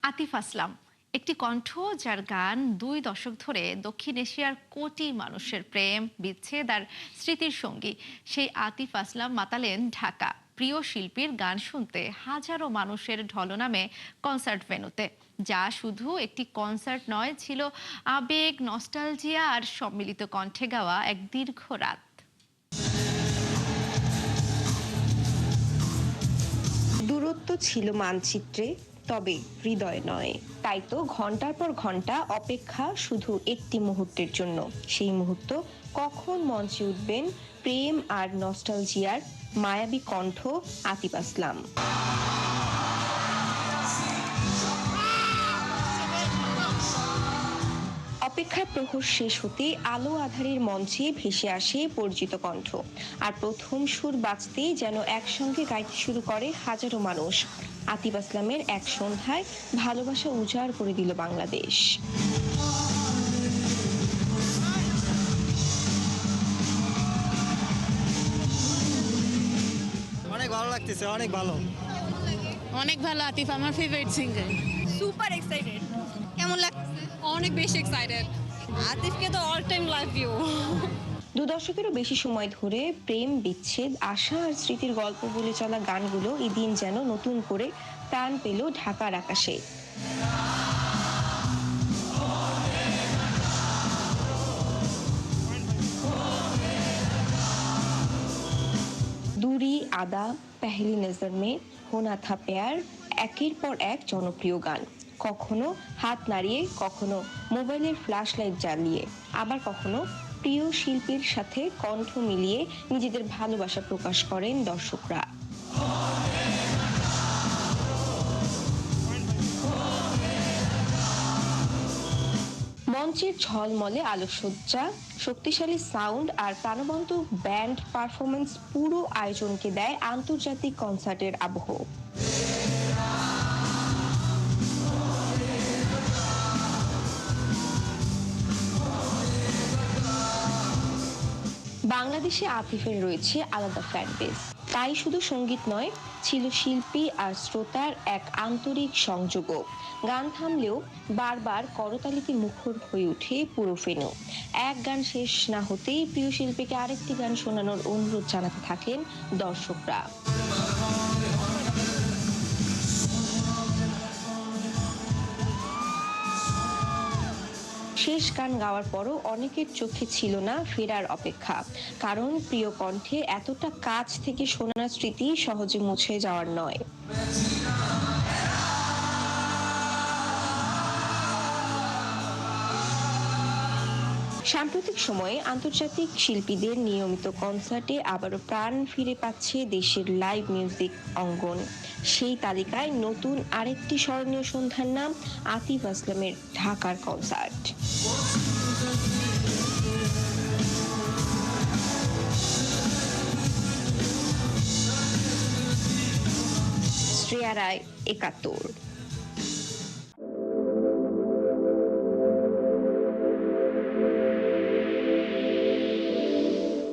আতিফ আসলাম একটি কণ্ঠ যার গান 2 দশক ধরে দক্ষিণ এশিয়ার কোটি মানুষের প্রেম বিচ্ছেদ আর স্মৃতির সঙ্গী। সেই আতিফ আসলাম মাতালেন ঢাকা প্রিয় শিল্পীর গান শুনতে হাজারো মানুষের ঢলনামে কনসার্ট ভেন্যুতে। যা শুধু একটি কনসার্ট নয়, ছিল আবেগ, নস্টালজিয়া আর সম্মিলিত কণ্ঠে গাওয়া এক দীর্ঘ রাত। দূরত্ব ছিল মানচিত্রে, তবে হৃদয় নয়। তাই তো ঘন্টার পর ঘন্টা অপেক্ষা শুধু একটি মুহূর্তের জন্য। সেই মুহূর্ত কখন মঞ্চে উঠবেন প্রেম আর নস্টালজিয়ার মায়াবী কণ্ঠ আতিফ আসলাম। অপেক্ষার প্রহর শেষ হতে আলো আঁধারের মঞ্চে ভেসে আসে পরিচিত কণ্ঠ। আর প্রথম সুর বাজতেই যেন একসঙ্গে গাইতে শুরু করে হাজারো মানুষ। আতিফ আসলামের এক সন্ধ্যায় ভালোবাসা উজাড় করে দিল বাংলাদেশ। অনেক ভালো লাগতেছে, অনেক ভালো। অনেক ভালো। আতিফ আমার ফেভারিট সিঙ্গার। Super excited. কেমন লাগছে? অনেক বেশি এক্সাইটেড। আতিফকে তো অল টাইম লাভ ইউ। 2 দশকেরও বেশি সময় ধরে প্রেম, বিচ্ছেদ, আশা আর স্মৃতির গল্প বলে চলা গানগুলো এদিন যেন নতুন করে প্রাণ পেল ঢাকার আকাশে। दूरी, आदा, पहली नजर में, होना था प्यार, একের পর এক জনপ্রিয় গান। কখনো হাত নাড়িয়ে, কখনো মোবাইলের ফ্ল্যাশ লাইট জ্বালিয়ে, আবার কখনো প্রিয় শিল্পীর সাথে কণ্ঠ মিলিয়ে নিজেদের ভালোবাসা প্রকাশ করেন দর্শকরা। মঞ্চের ঝলমলে আলোকসজ্জা, শক্তিশালী সাউন্ড আর প্রাণবন্ত ব্যান্ড পারফরমেন্স পুরো আয়োজনকে দেয় আন্তর্জাতিক কনসার্টের আবহ। বাংলাদেশে আতিফের রয়েছে আলাদা ফ্যান বেস। তাই শুধু সঙ্গীত নয়, ছিল শিল্পী আর শ্রোতার এক আন্তরিক সংযোগও। গান থামলেও বারবার করতালিতে মুখর হয়ে ওঠে পুরো ভেন্যু। এক গান শেষ না হতেই প্রিয় শিল্পীকে আরেকটি গান শোনানোর অনুরোধ জানাতে থাকেন দর্শকরা। শেষ গান গাওয়ার পরও অনেকের চোখে ছিল না ফেরার অপেক্ষা। কারণ প্রিয় কণ্ঠে এতটা কাছ থেকে শোনা স্মৃতি সহজে মুছে যাওয়ার নয়। সাম্প্রতিক সময়ে আন্তর্জাতিক শিল্পীদের নিয়মিত কনসার্টে আবারও প্রাণ ফিরে পাচ্ছে দেশের লাইভ মিউজিক অঙ্গন। সেই তালিকায় নতুন আরেকটি স্মরণীয় সন্ধ্যার নাম আতিফ আসলামের ঢাকার কনসার্ট। শ্রেয়া রায়, ৭১।